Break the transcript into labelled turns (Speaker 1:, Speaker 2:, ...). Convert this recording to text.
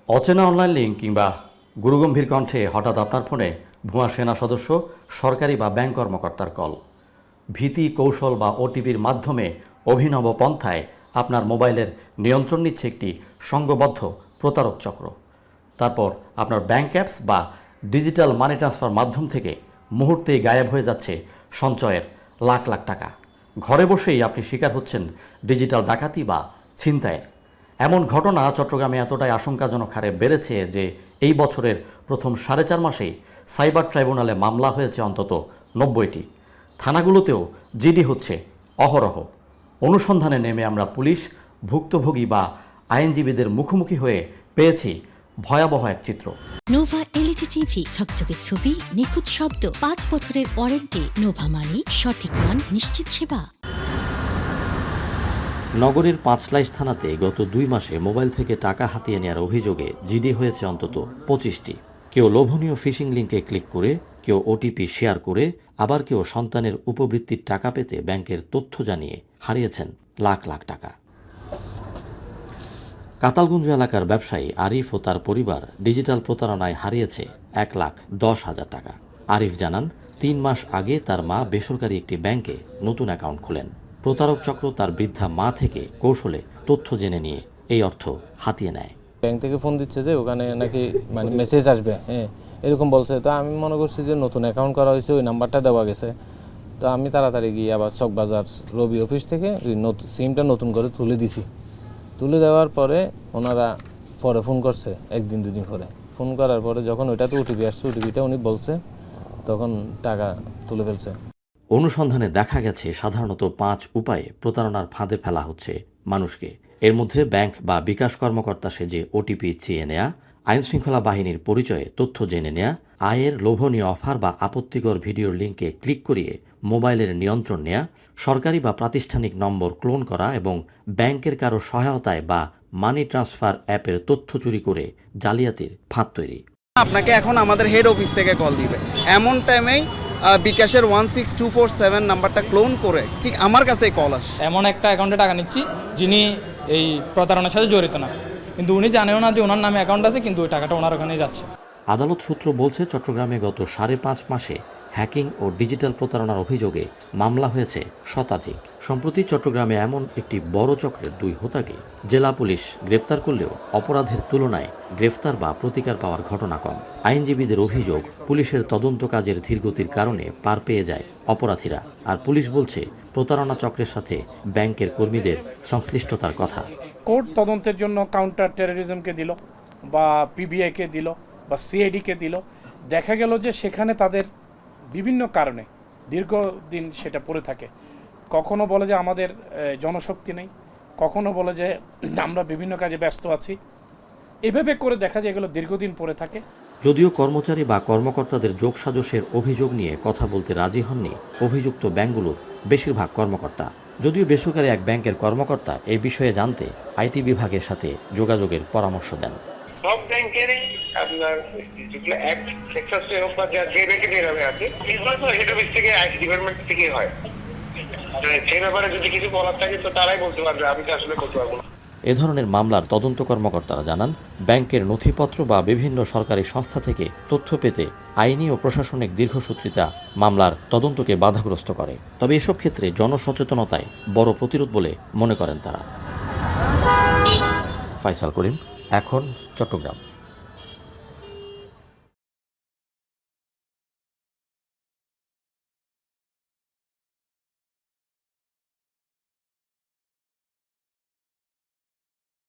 Speaker 1: অচেনা online link কিংবা গুরুগম্ভীর কণ্ঠে হঠাৎ আপনার ফোনে ভুয়া সেনা সদস্য, সরকারি বা ব্যাংক কর্মকর্তার কল। ভীতি, কৌশল বা ওটিপির মাধ্যমে অভিনব পন্থায় আপনার মোবাইলের নিয়ন্ত্রণ নিচ্ছে একটি সংঘবদ্ধ প্রতারক চক্র। তারপর আপনার ব্যাংক অ্যাপস বা ডিজিটাল মানি ট্রান্সফার মাধ্যম থেকে মুহূর্তেই গায়েব হয়ে যাচ্ছে সঞ্চয়ের লাখ লাখ টাকা। ঘরে বসেই আপনি শিকার হচ্ছেন ডিজিটাল ডাকাতি বা ছিনতাইয়ের। এমন ঘটনা চট্টগ্রামে এতটাই আশঙ্কাজনক হারে বেড়েছে যে এই বছরের প্রথম 4.5 মাসেই সাইবার ট্রাইব্যুনালে মামলা হয়েছে অন্তত 90টি। থানাগুলোতেও জিডি হচ্ছে অহরহ। অনুসন্ধানে নেমে আমরা পুলিশ, ভুক্তভোগী বা আইনজীবীদের মুখোমুখি হয়ে পেয়েছি ভয়াবহ এক চিত্র।
Speaker 2: নোভা এলইডি টিভি, ঝকঝকে ছবি, নিখুঁত শব্দ, 5 বছরের ওয়ারেন্টি। নোভা মানি, সঠিক মান, নিশ্চিত সেবা।
Speaker 1: নগরীর পাঁচলাইশ থানাতে গত 2 মাসে মোবাইল থেকে টাকা হাতিয়ে নেওয়ার অভিযোগে জিডি হয়েছে অন্তত 25টি। কেউ লোভনীয় ফিশিং লিঙ্কে ক্লিক করে, কেউ ওটিপি শেয়ার করে, আবার কেউ সন্তানের উপবৃত্তির টাকা পেতে ব্যাংকের তথ্য জানিয়ে হারিয়েছেন লাখ লাখ টাকা। কাতালগঞ্জ এলাকার ব্যবসায়ী আরিফ ও তার পরিবার ডিজিটাল প্রতারণায় হারিয়েছে 1,10,000 টাকা। আরিফ জানান, 3 মাস আগে তার মা বেসরকারি একটি ব্যাংকে নতুন অ্যাকাউন্ট খোলেন। প্রতারক চক্র তার বৃদ্ধা মা থেকে কৌশলে তথ্য জেনে নিয়ে এই অর্থ হাতিয়ে নেয়।
Speaker 3: ব্যাংক থেকে ফোন দিচ্ছে যে ওখানে নাকি মেসেজ আসবে, এরকম বলছে। তো আমি মনে করছি যে নতুন অ্যাকাউন্ট করা হয়েছে, ওই নাম্বারটা দেওয়া গেছে। তো আমি তাড়াতাড়ি গিয়ে আবার চকবাজার রবি অফিস থেকে ওই সিমটা নতুন করে তুলে দিছি। তুলে দেওয়ার পরে ওনারা পরে ফোন করছে, 1-2 দিন পরে ফোন করার পরে যখন ওইটাতে ওটিপি আসছে, ওটিপিটা উনি বলছে, তখন টাকা তুলে ফেলছে।
Speaker 1: অনুসন্ধানে দেখা গেছে সাধারণত 5 উপায়ে প্রতারণার ফাঁদে ফেলা হচ্ছে মানুষকে। এর মধ্যে ব্যাংক বা বিকাশ কর্মকর্তা সেজে ওটিপি চেয়ে নেয়া, আইনশৃঙ্খলা বাহিনীর পরিচয়ে তথ্য জেনে নেয়া, আয়ের লোভনীয় অফার বা আপত্তিকর ভিডিওর লিঙ্কে ক্লিক করিয়ে মোবাইলের নিয়ন্ত্রণ নেয়া, সরকারি বা প্রাতিষ্ঠানিক নম্বর ক্লোন করা এবং ব্যাংকের কারো সহায়তায় বা মানি ট্রান্সফার অ্যাপের তথ্য চুরি করে জালিয়াতির ফাঁদ তৈরি।
Speaker 4: আপনাকে এখন আমাদের হেড অফিস থেকে কল দিবে, এমন টাইমেই বিকাশের 16247 নাম্বারটা ক্লোন করে ঠিক আমার কাছেই কল আসে।
Speaker 5: এমন একটা অ্যাকাউন্টে টাকা নিচ্ছি যিনি এই প্রতারণার সাথে জড়িত না, কিন্তু উনি জানেও না যে ওনার নামে অ্যাকাউন্ট আছে, কিন্তু ওই টাকাটা ওনার ওখানেই যাচ্ছে।
Speaker 1: আদালত সূত্র বলছে, চট্টগ্রামে গত 5.5 মাসে হ্যাকিং ও ডিজিটাল প্রতারণার অভিযোগে মামলা হয়েছে শতাধিক। সম্প্রতি চট্টগ্রামে এমন একটি বড় চক্রের 2 হোতাকে জেলা পুলিশ গ্রেপ্তার করলেও অপরাধের তুলনায় গ্রেফতার বা প্রতিকার পাওয়ার ঘটনা কম। আইনজীবীদের অভিযোগ, পুলিশের তদন্ত কাজের ধীরগতির কারণে পার পেয়ে যায় অপরাধীরা। আর পুলিশ বলছে, প্রতারণা চক্রের সাথে ব্যাংকের কর্মীদের সংশ্লিষ্টতার কথা।
Speaker 6: কোর্ট তদন্তের জন্য কাউন্টার টেরোরিজমকে দিল বা পিবিআইকে দিল বা সিআইডিকে দিল, দেখা গেল যে সেখানে তাদের বিভিন্ন কারণে দীর্ঘদিন সেটা পড়ে থাকে। কখনো বলে যে আমাদের জনশক্তি নেই, কখনো বলে যে আমরা বিভিন্ন কাজে ব্যস্ত আছি। এভাবে করে দেখা যায় এগুলো দীর্ঘদিন পড়ে থাকে।
Speaker 1: যদিও কর্মচারী বা কর্মকর্তাদের যোগসাজশের অভিযোগ নিয়ে কথা বলতে রাজি হননি অভিযুক্ত ব্যাংকগুলোর বেশিরভাগ কর্মকর্তা। যদিও বেসরকারি এক ব্যাংকের কর্মকর্তা এই বিষয়ে জানতে আইটি বিভাগের সাথে যোগাযোগের পরামর্শ দেন।
Speaker 7: সব ব্যাংকেরই আপনার যেগুলো অ্যাক্ট সেক্টরে হোক বা যে ব্যাংকে যেভাবে আছে বেশিরভাগ তো হেড অফিস থেকে আইটি ডিপার্টমেন্ট থেকেই হয়। সেই ব্যাপারে যদি কিছু বলার থাকে তো তারাই বলতে পারবে, আমি তো আসলে বলতে পারবো না।
Speaker 1: এ ধরনের মামলার তদন্ত কর্মকর্তারা জানান, ব্যাংকের নথিপত্র বা বিভিন্ন সরকারি সংস্থা থেকে তথ্য পেতে আইনি ও প্রশাসনিক দীর্ঘসূত্রিতা মামলার তদন্তকে বাধাগ্রস্ত করে। তবে এসব ক্ষেত্রে জনসচেতনতায় বড় প্রতিরোধ বলে মনে করেন তারা। ফাইসাল করিম, এখন চট্টগ্রাম।